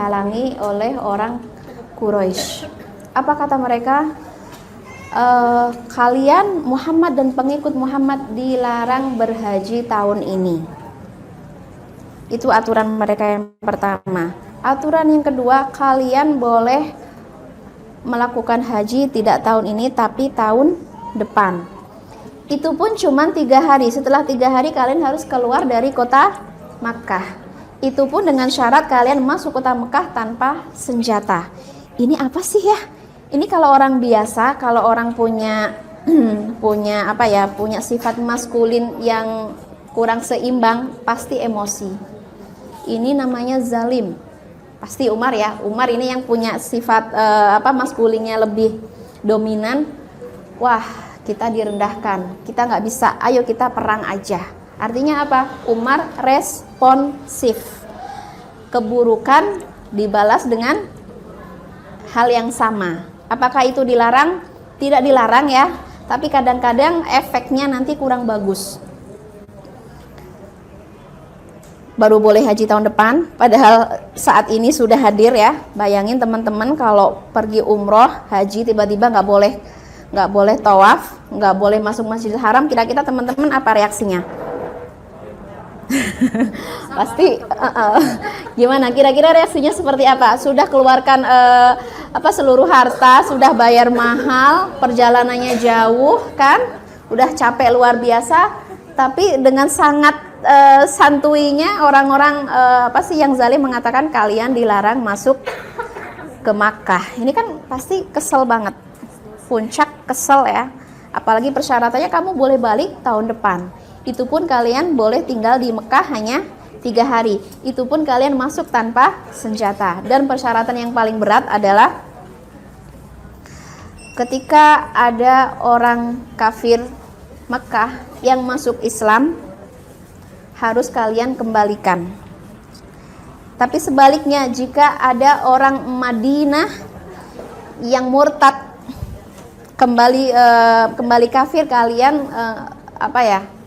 dihalangi oleh orang Quraisy. Apa kata mereka? Kalian Muhammad dan pengikut Muhammad dilarang berhaji tahun ini. Itu aturan mereka yang pertama. Aturan yang kedua, kalian boleh melakukan haji tidak tahun ini tapi tahun depan. Itu pun cuma 3 hari. Setelah 3 hari kalian harus keluar dari kota Makkah. Itu pun dengan syarat kalian masuk kota Makkah tanpa senjata. Ini apa sih ya? Ini kalau orang biasa, kalau orang punya punya sifat maskulin yang kurang seimbang, pasti emosi. Ini namanya zalim. Pasti Umar ya. Umar ini yang punya sifat maskulinnya lebih dominan. Wah, kita direndahkan. Kita nggak bisa. Ayo kita perang aja. Artinya apa? Umar responsif. Keburukan dibalas dengan hal yang sama. Apakah itu dilarang? Tidak dilarang ya, tapi kadang-kadang efeknya nanti kurang bagus. Baru boleh haji tahun depan, padahal saat ini sudah hadir ya. Bayangin teman-teman kalau pergi umroh, haji tiba-tiba nggak boleh tawaf, nggak boleh masuk Masjidil Haram. Kira-kira teman-teman apa reaksinya? Pasti gimana? Kira-kira reaksinya seperti apa? Sudah keluarkan seluruh harta, sudah bayar mahal, perjalanannya jauh kan? Udah capek luar biasa, tapi dengan sangat santuinya orang-orang yang zalim mengatakan kalian dilarang masuk ke Makkah. Ini kan pasti kesel banget. Puncak kesel ya. Apalagi persyaratannya kamu boleh balik tahun depan. Itu pun kalian boleh tinggal di Mekah hanya 3 hari. Itu pun kalian masuk tanpa senjata. Dan persyaratan yang paling berat adalah ketika ada orang kafir Mekah yang masuk Islam, harus kalian kembalikan. Tapi sebaliknya, jika ada orang Madinah yang murtad kembali kafir, kalian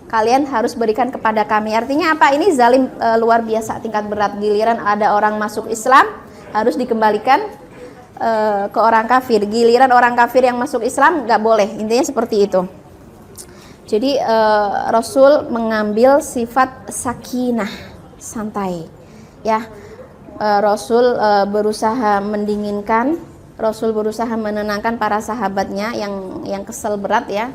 kalian harus berikan kepada kami. Artinya apa? Ini zalim luar biasa, tingkat berat. Giliran ada orang masuk Islam harus dikembalikan ke orang kafir. Giliran orang kafir yang masuk Islam nggak boleh. Intinya seperti itu. Jadi Rasul mengambil sifat sakinah, santai. Ya, Rasul berusaha mendinginkan, Rasul berusaha menenangkan para sahabatnya yang kesel berat ya.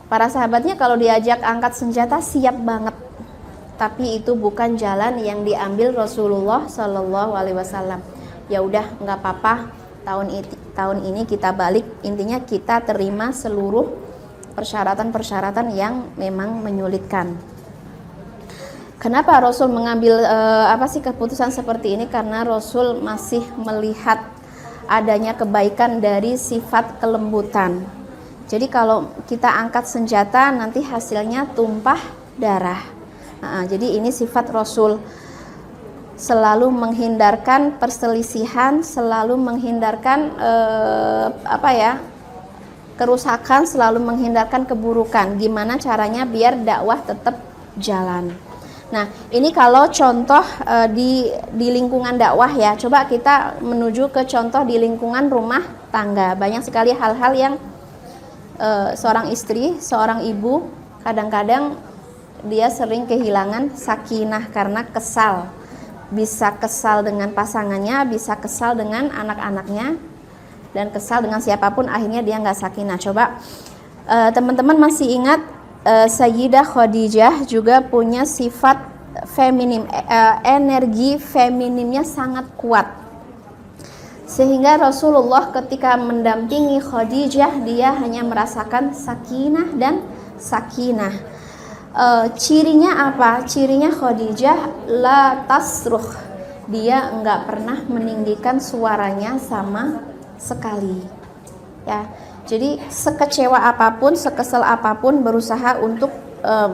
Para sahabatnya kalau diajak angkat senjata siap banget, tapi itu bukan jalan yang diambil Rasulullah Shallallahu Alaihi Wasallam. Ya udah, nggak apa-apa, tahun ini kita balik. Intinya kita terima seluruh persyaratan-persyaratan yang memang menyulitkan. Kenapa Rasul mengambil keputusan seperti ini? Karena Rasul masih melihat adanya kebaikan dari sifat kelembutan. Jadi kalau kita angkat senjata nanti hasilnya tumpah darah. Jadi ini sifat Rasul, selalu menghindarkan perselisihan, selalu menghindarkan kerusakan, selalu menghindarkan keburukan. Gimana caranya biar dakwah tetap jalan. Nah, ini kalau contoh di lingkungan dakwah ya. Coba kita menuju ke contoh di lingkungan rumah tangga. Banyak sekali hal-hal yang seorang istri, seorang ibu, kadang-kadang dia sering kehilangan sakinah karena kesal. Bisa kesal dengan pasangannya, bisa kesal dengan anak-anaknya, dan kesal dengan siapapun, akhirnya dia nggak sakinah. Coba teman-teman masih ingat Sayyidah Khadijah juga punya sifat feminim, energi feminimnya sangat kuat. Sehingga Rasulullah ketika mendampingi Khadijah, dia hanya merasakan sakinah dan sakinah. Cirinya apa? Cirinya Khadijah la tasruh. Dia enggak pernah meninggikan suaranya sama sekali. Ya. Jadi sekecewa apapun, sekesal apapun berusaha untuk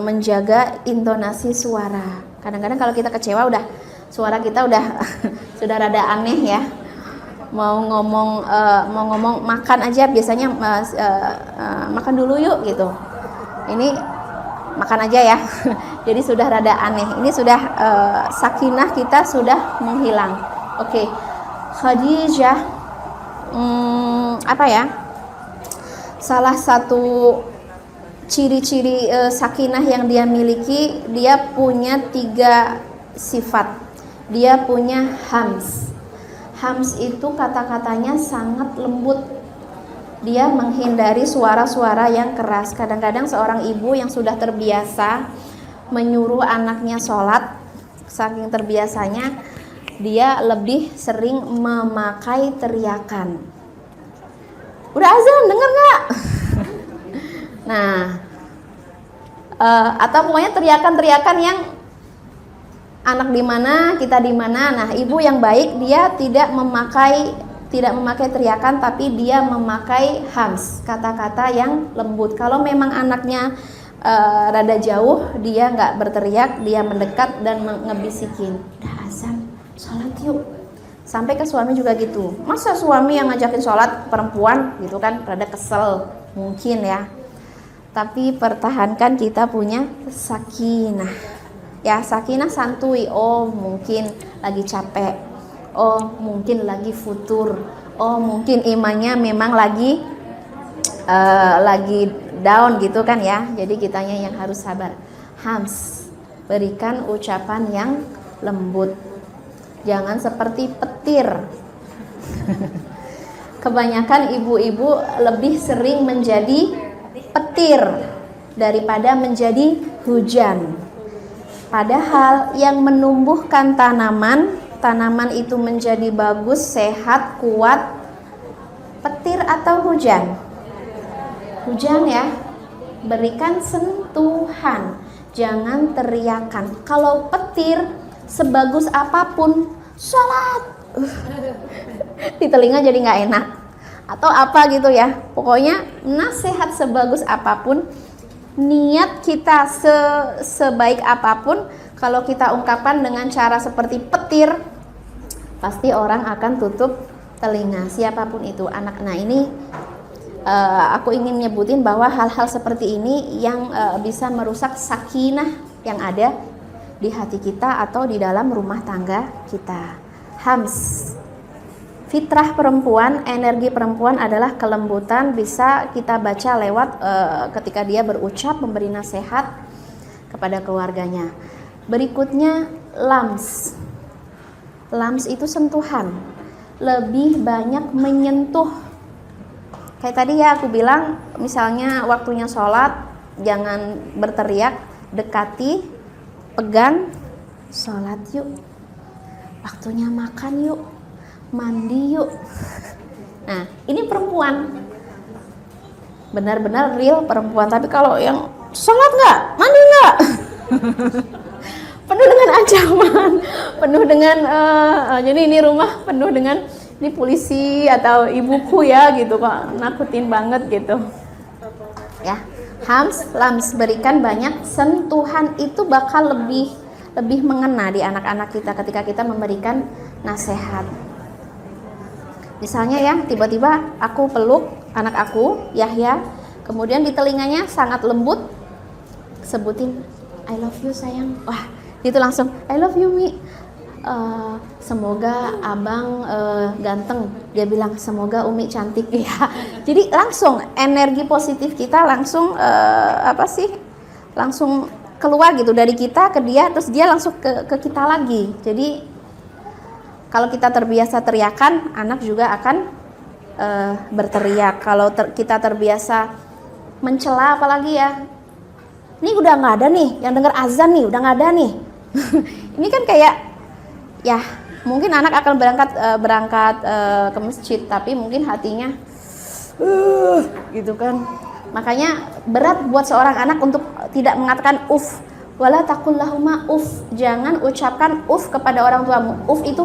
menjaga intonasi suara. Kadang-kadang kalau kita kecewa suara kita sudah rada aneh ya. Mau ngomong makan aja biasanya makan dulu yuk gitu. Ini makan aja ya. Jadi sudah rada aneh. Ini sudah sakinah kita sudah menghilang. Oke, Khadijah, apa ya? Salah satu ciri-ciri sakinah yang dia miliki, dia punya 3 sifat. Dia punya hams. Hams itu kata-katanya sangat lembut. Dia menghindari suara-suara yang keras. Kadang-kadang seorang ibu yang sudah terbiasa menyuruh anaknya sholat, saking terbiasanya dia lebih sering memakai teriakan. Udah azan, denger nggak? Nah, atau pokoknya teriakan-teriakan yang anak di mana, kita di mana. Nah, ibu yang baik dia tidak memakai teriakan, tapi dia memakai hams, kata-kata yang lembut. Kalau memang anaknya rada jauh, dia nggak berteriak, dia mendekat dan ngebisikin, udah azan, sholat yuk. Sampai ke suami juga gitu. Masa suami yang ngajakin sholat perempuan gitu kan, rada kesel mungkin ya. Tapi pertahankan kita punya sakinah. Ya, sakinah santuy. Oh, mungkin lagi capek. Oh, mungkin lagi futur. Oh, mungkin imannya memang lagi down gitu kan ya. Jadi kitanya yang harus sabar. Hams, berikan ucapan yang lembut. Jangan seperti petir. Kebanyakan ibu-ibu lebih sering menjadi petir daripada menjadi hujan. Padahal yang menumbuhkan tanaman itu menjadi bagus, sehat, kuat, petir atau hujan? Hujan ya. Berikan sentuhan, jangan teriakan. Kalau petir sebagus apapun, sholat di telinga jadi nggak enak atau apa gitu ya. Pokoknya nasihat sebagus apapun, niat kita sebaik apapun, kalau kita ungkapkan dengan cara seperti petir, pasti orang akan tutup telinga, siapapun itu anak. Nah ini aku ingin nyebutin bahwa hal-hal seperti ini yang bisa merusak sakinah yang ada di hati kita atau di dalam rumah tangga kita. Hams, fitrah perempuan, energi perempuan adalah kelembutan. Bisa kita baca lewat ketika dia berucap, memberi nasihat kepada keluarganya. Berikutnya lams. Lams itu sentuhan, lebih banyak menyentuh. Kayak tadi ya aku bilang, misalnya waktunya sholat, jangan berteriak, dekati, pegang, sholat yuk. Waktunya makan yuk, mandi yuk. Nah ini perempuan, benar-benar real perempuan. Tapi kalau yang sholat nggak, mandi nggak, penuh dengan ancaman, penuh dengan jadi ini rumah penuh dengan ini polisi atau ibuku ya gitu, kok nakutin banget gitu ya. Hams, lams, berikan banyak sentuhan, itu bakal lebih mengena di anak-anak kita ketika kita memberikan nasihat. Misalnya ya, tiba-tiba aku peluk anak aku, Yahya, kemudian di telinganya sangat lembut sebutin I love you sayang. Wah, itu langsung I love you Mi. Semoga abang ganteng. Dia bilang semoga Umi cantik ya. Jadi langsung energi positif kita langsung langsung keluar gitu dari kita ke dia, terus dia langsung ke kita lagi. Jadi kalau kita terbiasa teriakan, anak juga akan berteriak. Kalau kita terbiasa mencela, apalagi ya, ini udah nggak ada nih yang dengar azan nih, udah nggak ada nih. Ini kan kayak ya mungkin anak akan berangkat ke masjid, tapi mungkin hatinya gitu kan. Makanya berat buat seorang anak untuk tidak mengatakan uf, wala taqul lahuma uf. Jangan ucapkan uf kepada orang tuamu. Uf itu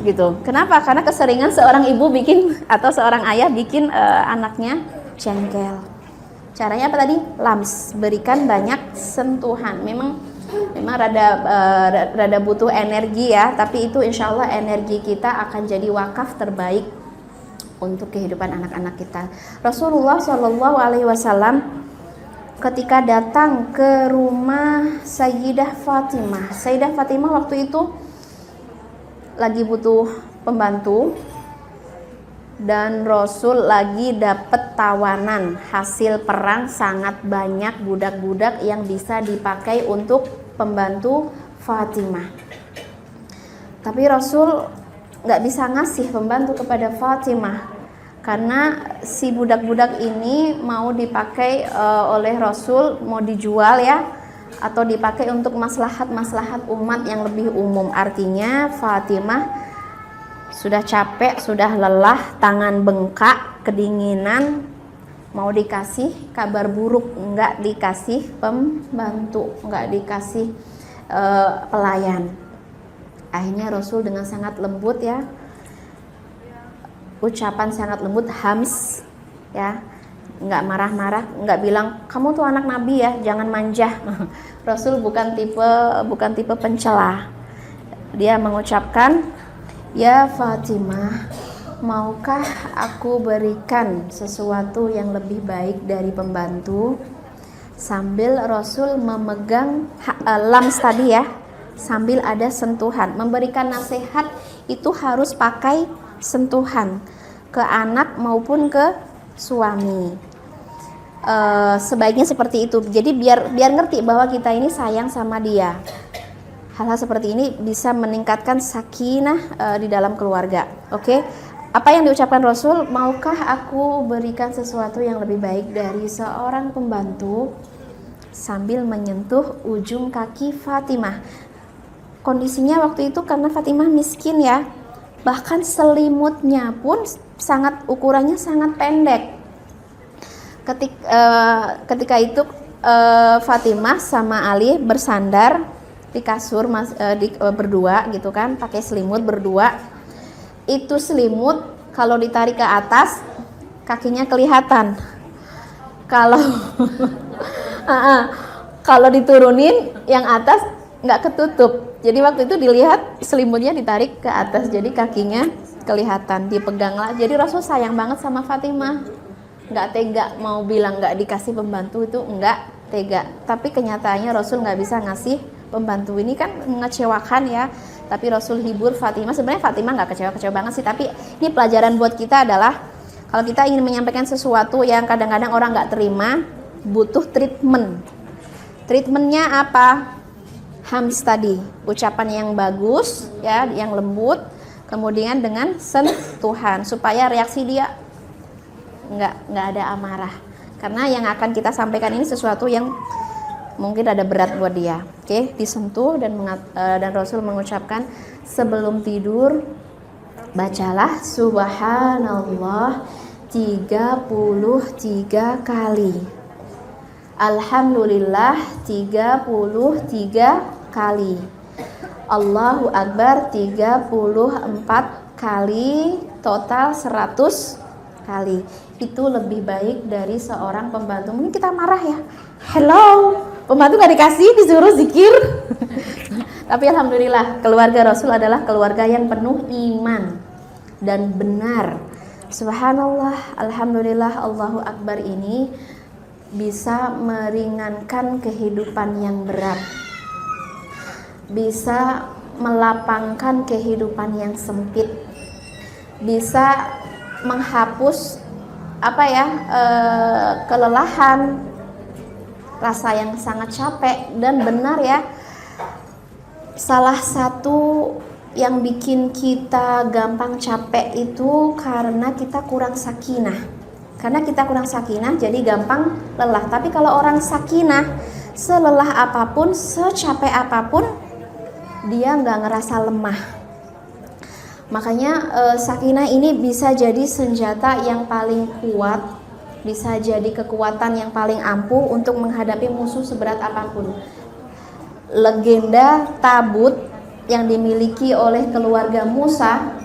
gitu. Kenapa? Karena keseringan seorang ibu bikin atau seorang ayah bikin anaknya jengkel. Caranya apa tadi? Lams, berikan banyak sentuhan. Memang rada butuh energi ya, tapi itu insya Allah energi kita akan jadi wakaf terbaik untuk kehidupan anak-anak kita. Rasulullah Shallallahu Alaihi Wasallam ketika datang ke rumah Sayyidah Fatimah waktu itu lagi butuh pembantu dan Rasul lagi dapat tawanan hasil perang sangat banyak budak-budak yang bisa dipakai untuk pembantu Fatimah. Tapi Rasul nggak bisa ngasih pembantu kepada Fatimah karena si budak-budak ini mau dipakai oleh Rasul, mau dijual ya, atau dipakai untuk maslahat-maslahat umat yang lebih umum. Artinya Fatimah sudah capek, sudah lelah, tangan bengkak, kedinginan, mau dikasih kabar buruk, nggak dikasih pembantu, nggak dikasih pelayan. Akhirnya Rasul dengan sangat lembut ya, ucapan sangat lembut, hams ya, nggak marah-marah, nggak bilang kamu tuh anak Nabi ya, jangan manja. Rasul bukan tipe pencela. Dia mengucapkan, ya Fatimah, maukah aku berikan sesuatu yang lebih baik dari pembantu? Sambil Rasul memegang lams tadi ya, sambil ada sentuhan. Memberikan nasihat itu harus pakai sentuhan ke anak maupun ke suami. Sebaiknya seperti itu. Jadi biar ngerti bahwa kita ini sayang sama dia. Hal-hal seperti ini bisa meningkatkan sakinah di dalam keluarga. Oke? Apa yang diucapkan Rasul? Maukah aku berikan sesuatu yang lebih baik dari seorang pembantu? Sambil menyentuh ujung kaki Fatimah. Kondisinya waktu itu karena Fatimah miskin ya, bahkan selimutnya pun ukurannya sangat pendek. Ketika itu Fatimah sama Ali bersandar di kasur berdua gitu kan, pakai selimut berdua. Itu selimut kalau ditarik ke atas kakinya kelihatan. Kalau diturunin yang atas nggak ketutup. Jadi waktu itu dilihat selimutnya ditarik ke atas, jadi kakinya kelihatan, dipeganglah. Jadi Rasul sayang banget sama Fatimah, nggak tega mau bilang nggak dikasih pembantu, itu nggak tega. Tapi kenyataannya Rasul nggak bisa ngasih pembantu, ini kan mengecewakan ya. Tapi Rasul hibur Fatimah. Sebenarnya Fatimah nggak kecewa banget sih, tapi ini pelajaran buat kita adalah kalau kita ingin menyampaikan sesuatu yang kadang-kadang orang nggak terima, butuh treatment. Treatmentnya apa? Hams tadi, ucapan yang bagus ya, yang lembut, kemudian dengan sentuhan supaya reaksi dia nggak ada amarah, karena yang akan kita sampaikan ini sesuatu yang mungkin ada berat buat dia. Oke, disentuh dan Rasul mengucapkan sebelum tidur bacalah subhanallah 33 kali, alhamdulillah 33 kali, Allahu Akbar 34 kali, total 100 kali. Itu lebih baik dari seorang pembantu. Mungkin kita marah ya, hello, pembantu gak dikasih, disuruh zikir. Tapi alhamdulillah keluarga Rasul adalah keluarga yang penuh iman dan benar. Subhanallah, alhamdulillah, Allahu Akbar ini bisa meringankan kehidupan yang berat, bisa melapangkan kehidupan yang sempit, bisa menghapus kelelahan, rasa yang sangat capek. Dan benar ya, salah satu yang bikin kita gampang capek itu karena kita kurang sakinah. Karena kita kurang sakinah jadi gampang lelah. Tapi kalau orang sakinah, selelah apapun, secapek apapun, dia nggak ngerasa lemah. Makanya sakinah ini bisa jadi senjata yang paling kuat, bisa jadi kekuatan yang paling ampuh untuk menghadapi musuh seberat apapun. Legenda tabut yang dimiliki oleh keluarga Musa,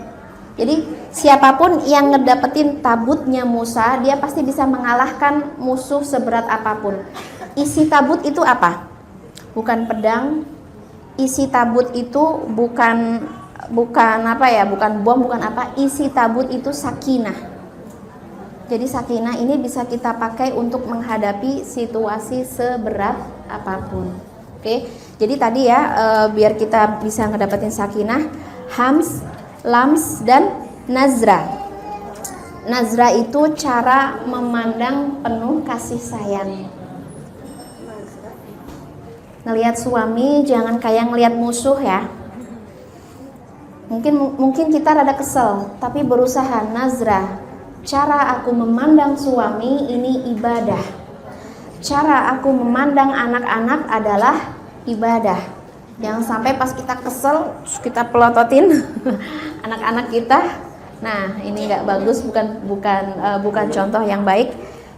jadi siapapun yang ngedapetin tabutnya Musa, dia pasti bisa mengalahkan musuh seberat apapun. Isi tabut itu apa? Bukan pedang. Isi tabut itu bukan bom, bukan apa. Isi tabut itu sakinah. Jadi sakinah ini bisa kita pakai untuk menghadapi situasi seberat apapun. Oke. Jadi tadi ya, biar kita bisa ngedapetin sakinah, hams, lams, dan nazra. Nazra itu cara memandang penuh kasih sayang. Ngelihat suami jangan kayak ngelihat musuh ya. Mungkin kita rada kesel, tapi berusaha nazra. Cara aku memandang suami ini ibadah. Cara aku memandang anak-anak adalah ibadah. Jangan sampai pas kita kesel kita pelototin anak-anak kita. Nah, ini nggak bagus, bukan contoh yang baik.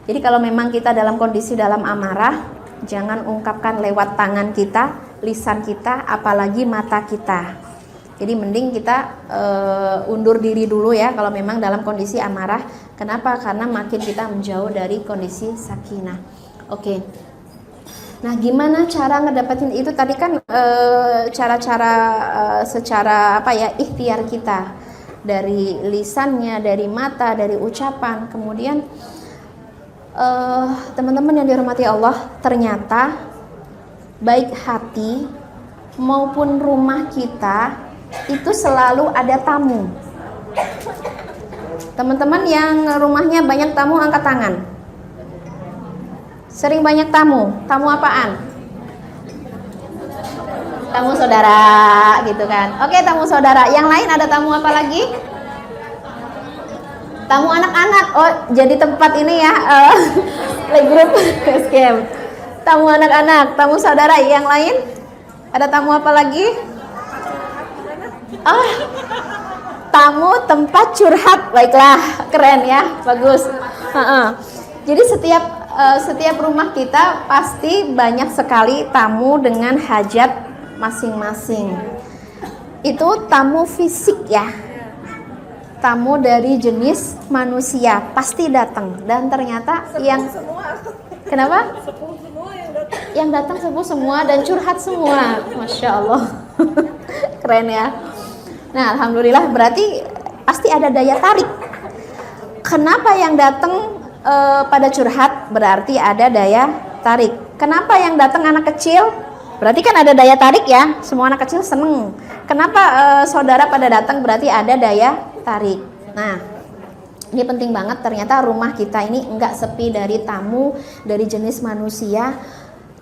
Jadi kalau memang kita dalam kondisi dalam amarah, jangan ungkapkan lewat tangan kita, lisan kita, apalagi mata kita. Jadi mending kita undur diri dulu ya kalau memang dalam kondisi amarah. Kenapa? Karena makin kita menjauh dari kondisi sakinah. Oke. Nah, gimana cara ngedapetin itu? Tadi kan cara-cara secara ikhtiar kita. Dari lisannya, dari mata, dari ucapan. Kemudian teman-teman yang dirahmati Allah, ternyata baik hati maupun rumah kita itu selalu ada tamu. Teman-teman yang rumahnya banyak tamu angkat tangan. Sering banyak tamu. Tamu apaan? Tamu saudara gitu kan. Oke, tamu saudara. Yang lain ada tamu apa lagi? Tamu anak-anak. Oh, jadi tempat ini ya playgroup scam. Tamu anak-anak, tamu saudara. Yang lain? Ada tamu apa lagi? Tamu tempat curhat. Baiklah, keren ya. Bagus. Jadi setiap rumah kita pasti banyak sekali tamu dengan hajat masing-masing. Itu tamu fisik ya. Tamu dari jenis manusia pasti datang, dan ternyata kenapa? Yang datang sepuh semua dan curhat semua. Masya Allah. Keren ya. Nah, alhamdulillah, berarti pasti ada daya tarik. Kenapa yang datang pada curhat? Berarti ada daya tarik. Kenapa yang datang anak kecil? Berarti kan ada daya tarik ya, semua anak kecil seneng. Kenapa saudara pada datang? Berarti ada daya tarik. Nah, ini penting banget, ternyata rumah kita ini enggak sepi dari tamu, dari jenis manusia,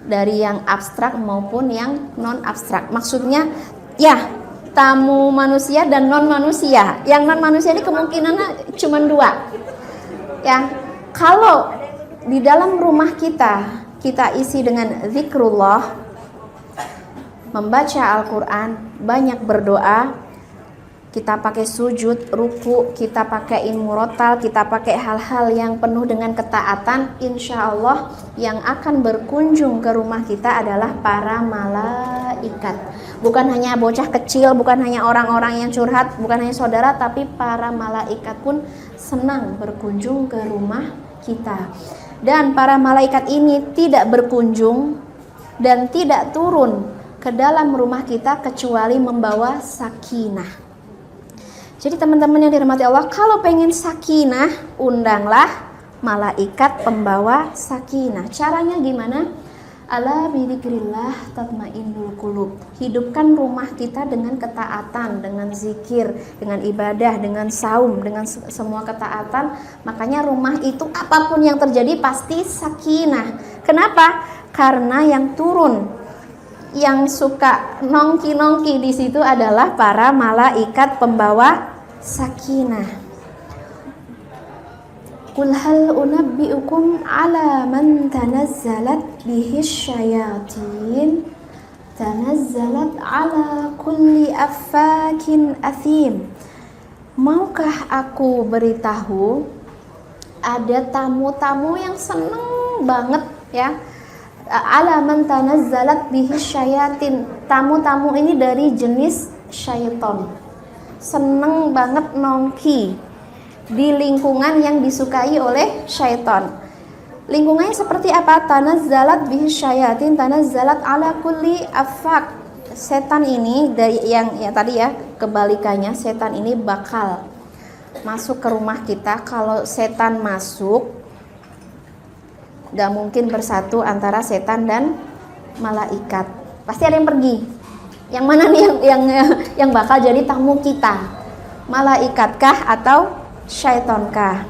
dari yang abstrak maupun yang non abstrak. Maksudnya ya, tamu manusia dan non manusia. Yang non manusia ini kemungkinannya cuma 2. Ya, kalau di dalam rumah kita isi dengan zikrullah, membaca Al-Quran, banyak berdoa, kita pakai sujud, ruku, kita pakai murotal, kita pakai hal-hal yang penuh dengan ketaatan, insya Allah yang akan berkunjung ke rumah kita adalah para malaikat. Bukan hanya bocah kecil, bukan hanya orang-orang yang curhat, bukan hanya saudara, tapi para malaikat pun senang berkunjung ke rumah kita. Dan para malaikat ini tidak berkunjung dan tidak turun ke dalam rumah kita kecuali membawa sakinah. Jadi teman-teman yang dirahmati Allah, kalau pengen sakinah, undanglah malaikat pembawa sakinah. Caranya gimana? Ala bidzikrillah tatmainnul qulub. Hidupkan rumah kita dengan ketaatan, dengan zikir, dengan ibadah, dengan saum, dengan semua ketaatan. Makanya rumah itu apapun yang terjadi pasti sakinah. Kenapa? Karena yang turun, yang suka nongki-nongki di situ adalah para malaikat pembawa sakinah. Qul hal unabbiukum ala man tanazzalat bihi syayatin tanazzalat ala kulli affakin athim. Maukah aku beritahu ada tamu-tamu yang seneng banget ya, ala man tanazzalat bihi syayatin. Tamu-tamu ini dari jenis syaiton, seneng banget nongki di lingkungan yang disukai oleh syaiton. Lingkungannya seperti apa? Tanazzalat bihi syayatin tanazzalat ala kulli affak. Setan ini dari yang ya tadi ya, kebalikannya, setan ini bakal masuk ke rumah kita. Kalau setan masuk, gak mungkin bersatu antara setan dan malaikat. Pasti ada yang pergi. Yang mana nih yang bakal jadi tamu kita? Malaikatkah atau syaitonkah?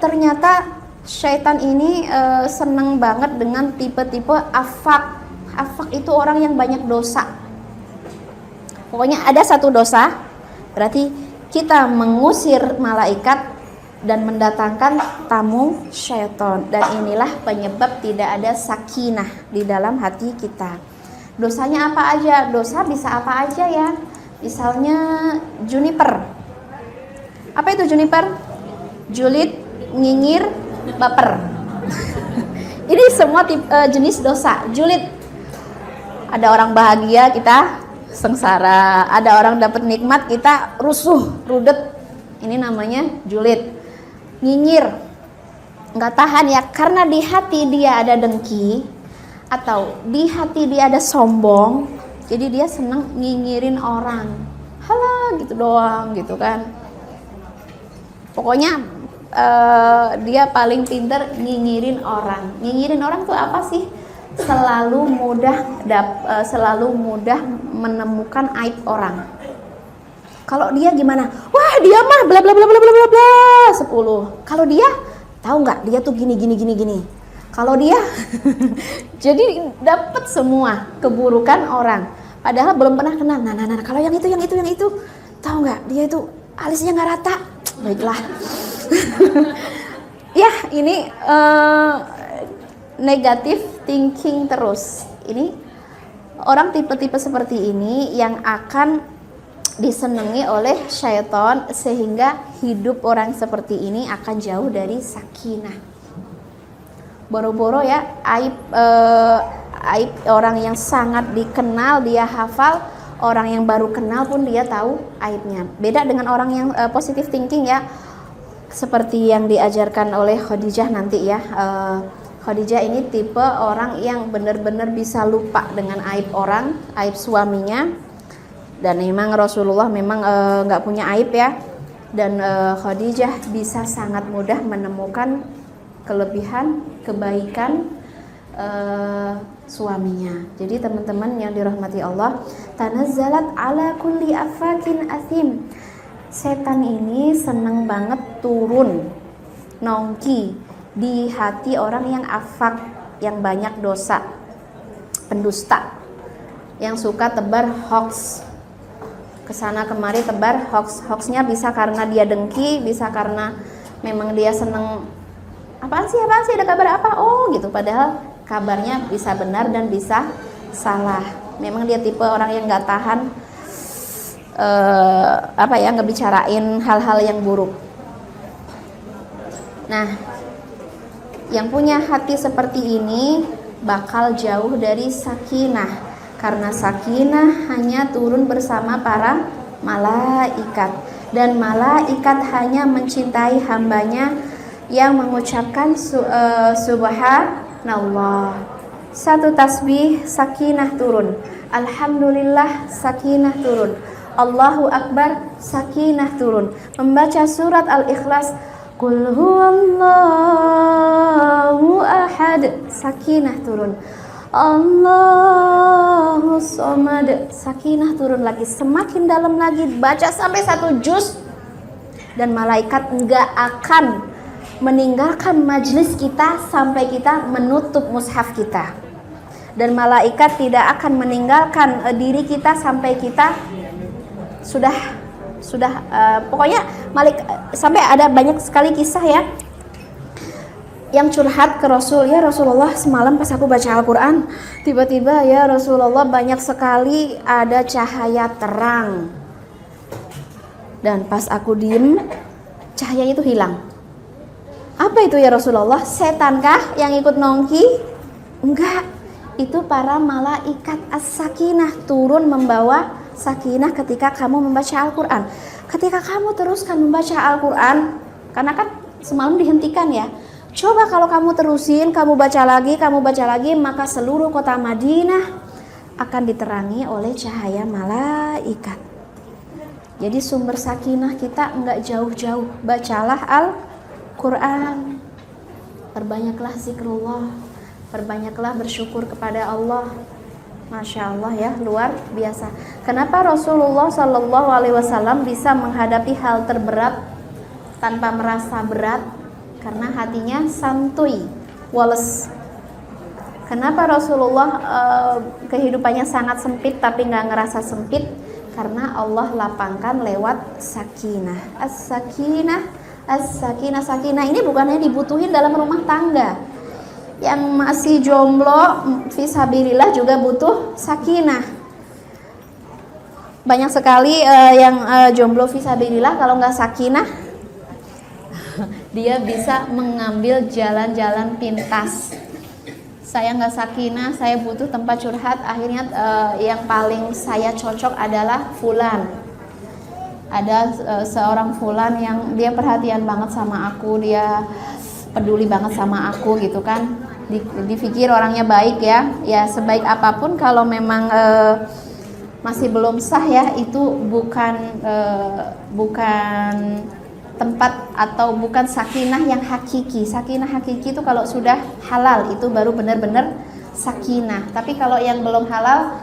Ternyata syaitan ini seneng banget dengan tipe-tipe afak. Afak itu orang yang banyak dosa. Pokoknya ada satu dosa, berarti kita mengusir malaikat dan mendatangkan tamu syaitan. Dan inilah penyebab tidak ada sakinah di dalam hati kita. Dosanya apa aja? Dosa bisa apa aja ya? Misalnya juniper. Apa itu juniper? Julid, nyinyir, baper. Ini semua jenis dosa. Julid, ada orang bahagia kita sengsara, ada orang dapat nikmat kita rusuh, rudet. Ini namanya julid. Nyinyir, nggak tahan ya, karena di hati dia ada dengki atau di hati dia ada sombong, jadi dia seneng nyinyirin orang. Halah gitu doang gitu kan. Pokoknya dia paling pinter nyinyirin orang. Nyinyirin orang tuh apa sih? Selalu mudah menemukan aib orang. Kalau dia gimana? Wah, dia mah bla bla bla bla bla bla bla 10. Kalau dia tahu nggak? Dia tuh gini. Kalau dia jadi dapat semua keburukan orang. Padahal belum pernah kenal. Nah, kalau yang itu, tahu nggak? Dia itu alisnya nggak rata. Baiklah. Ya, ini negatif thinking terus. Ini orang tipe-tipe seperti ini yang akan disenangi oleh syaitan, sehingga hidup orang seperti ini akan jauh dari sakinah. Boro-boro ya aib orang yang sangat dikenal dia hafal, orang yang baru kenal pun dia tahu aibnya. Beda dengan orang yang positive thinking ya, seperti yang diajarkan oleh Khadijah nanti ya. Khadijah ini tipe orang yang benar-benar bisa lupa dengan aib orang, aib suaminya. Dan memang Rasulullah memang nggak punya aib ya. Dan Khadijah bisa sangat mudah menemukan kelebihan, kebaikan suaminya. Jadi teman-teman yang dirahmati Allah, tanazzalat ala kulli afakin athim. Setan ini senang banget turun nongki di hati orang yang afak, yang banyak dosa, pendusta, yang suka tebar hoax. Kesana kemari tebar hoax. Hoaxnya bisa karena dia dengki, bisa karena memang dia seneng apaan sih ada kabar apa, oh gitu, padahal kabarnya bisa benar dan bisa salah. Memang dia tipe orang yang nggak tahan ngebicarain hal-hal yang buruk. Nah, yang punya hati seperti ini bakal jauh dari sakinah, karena sakinah hanya turun bersama para malaikat, dan malaikat hanya mencintai hambanya yang mengucapkan subhanallah. Satu tasbih sakinah turun, alhamdulillah sakinah turun, Allahu akbar sakinah turun. Membaca surat Al-Ikhlas, qul huwallahu ahad, sakinah turun. Allahu somad, sakinah turun lagi. Semakin dalam lagi, baca sampai 1 juz, dan malaikat enggak akan meninggalkan majelis kita sampai kita menutup mushaf kita, dan malaikat tidak akan meninggalkan diri kita sampai kita sudah pokoknya sampai ada banyak sekali kisah ya yang curhat ke Rasul, ya Rasulullah, semalam pas aku baca Al-Quran tiba-tiba ya Rasulullah banyak sekali ada cahaya terang, dan pas aku diem cahaya itu hilang. Apa itu ya Rasulullah? Setankah yang ikut nongki? Enggak, itu para malaikat as-sakinah turun membawa sakinah ketika kamu membaca Al-Quran. Ketika kamu teruskan membaca Al-Quran, karena kan semalam dihentikan ya, coba kalau kamu terusin, kamu baca lagi, maka seluruh kota Madinah akan diterangi oleh cahaya malaikat. Jadi sumber sakinah kita enggak jauh-jauh. Bacalah Al-Quran, perbanyaklah zikrullah, perbanyaklah bersyukur kepada Allah, Masya Allah ya, luar biasa. Kenapa Rasulullah Shallallahu Alaihi Wasallam bisa menghadapi hal terberat tanpa merasa berat? Karena hatinya santuy, wales. Kenapa Rasulullah kehidupannya sangat sempit tapi nggak ngerasa sempit? Karena Allah lapangkan lewat sakinah. As-sakinah, as-sakinah, sakinah ini bukannya dibutuhin dalam rumah tangga. Yang masih jomblo fisabilillah juga butuh sakinah. Banyak sekali yang jomblo fisabilillah kalau nggak sakinah dia bisa mengambil jalan-jalan pintas. Saya nggak sakinah, saya butuh tempat curhat. Akhirnya yang paling saya cocok adalah fulan. Ada seorang fulan yang dia perhatian banget sama aku, dia peduli banget sama aku gitu kan. Dipikir orangnya baik ya. Ya sebaik apapun kalau memang masih belum sah ya, itu bukan tempat atau bukan sakinah yang hakiki. Sakinah hakiki itu kalau sudah halal itu baru benar-benar sakinah. Tapi kalau yang belum halal,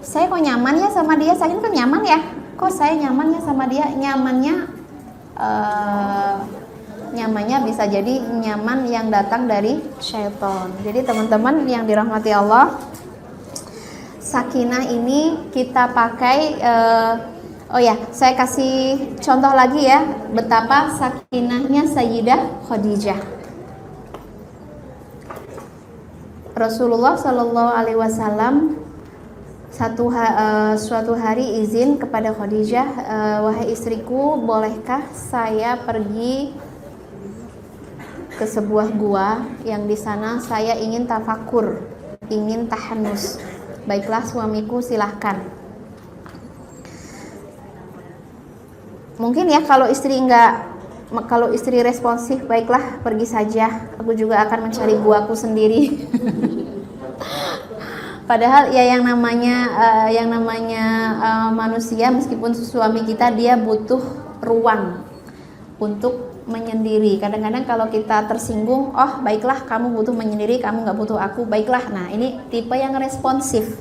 saya kok nyaman ya sama dia, sakinah kan nyaman ya. Kok saya nyaman ya sama dia? Nyamannya bisa jadi nyaman yang datang dari syaitan. Jadi teman-teman yang dirahmati Allah, sakinah ini kita pakai oh ya, saya kasih contoh lagi ya betapa sakinahnya Sayyidah Khadijah. Rasulullah Shallallahu Alaihi Wasallam suatu hari izin kepada Khadijah, wahai istriku, bolehkah saya pergi ke sebuah gua yang di sana saya ingin tafakur, ingin tahanus. Baiklah suamiku, silahkan. Mungkin ya kalau istri responsif, baiklah pergi saja. Aku juga akan mencari guaku sendiri. Padahal ya yang namanya manusia, meskipun suami kita, dia butuh ruang untuk menyendiri. Kadang-kadang kalau kita tersinggung, oh baiklah kamu butuh menyendiri, kamu nggak butuh aku, baiklah. Nah ini tipe yang responsif.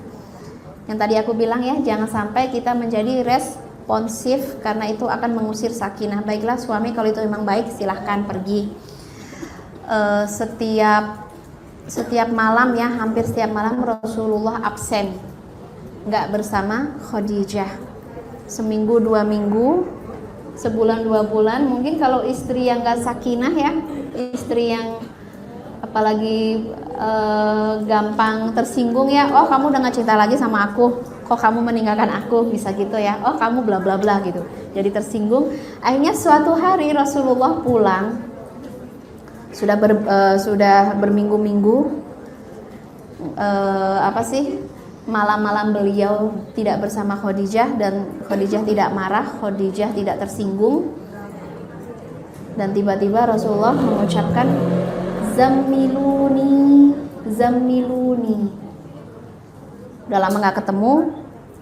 Yang tadi aku bilang ya, jangan sampai kita menjadi responsif karena itu akan mengusir sakinah. Baiklah suami, kalau itu memang baik silahkan pergi. Setiap malam ya, hampir setiap malam Rasulullah absen, nggak bersama Khadijah. Seminggu 2 minggu, sebulan 2 bulan. Mungkin kalau istri yang gak sakinah ya, istri yang apalagi gampang tersinggung ya, oh kamu udah gak cinta lagi sama aku, kok kamu meninggalkan aku, bisa gitu ya, oh kamu bla bla bla gitu, jadi tersinggung. Akhirnya suatu hari Rasulullah pulang, sudah berminggu-minggu malam-malam beliau tidak bersama Khadijah, dan Khadijah tidak marah, Khadijah tidak tersinggung. Dan tiba-tiba Rasulullah mengucapkan zammiluni, zammiluni. Udah lama gak ketemu,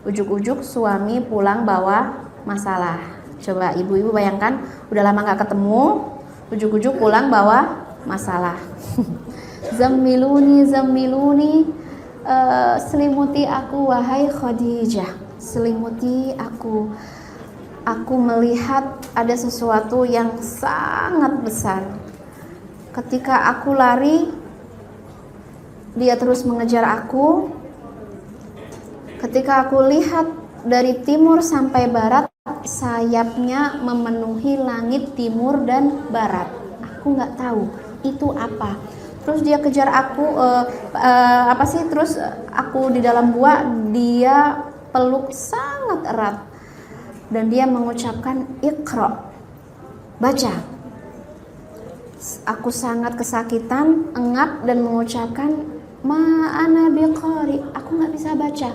ujuk-ujuk suami pulang bawa masalah. Coba ibu-ibu bayangkan, udah lama gak ketemu, ujuk-ujuk pulang bawa masalah. Zammiluni, zammiluni. Selimuti aku wahai Khadijah, selimuti aku. Aku melihat ada sesuatu yang sangat besar. Ketika aku lari, dia terus mengejar aku. Ketika aku lihat dari timur sampai barat, sayapnya memenuhi langit timur dan barat. Aku nggak tahu itu apa. Terus dia kejar aku, terus aku di dalam gua, dia peluk sangat erat. Dan dia mengucapkan Iqra, baca. Aku sangat kesakitan, engap dan mengucapkan Ma ana biqari, aku nggak bisa baca.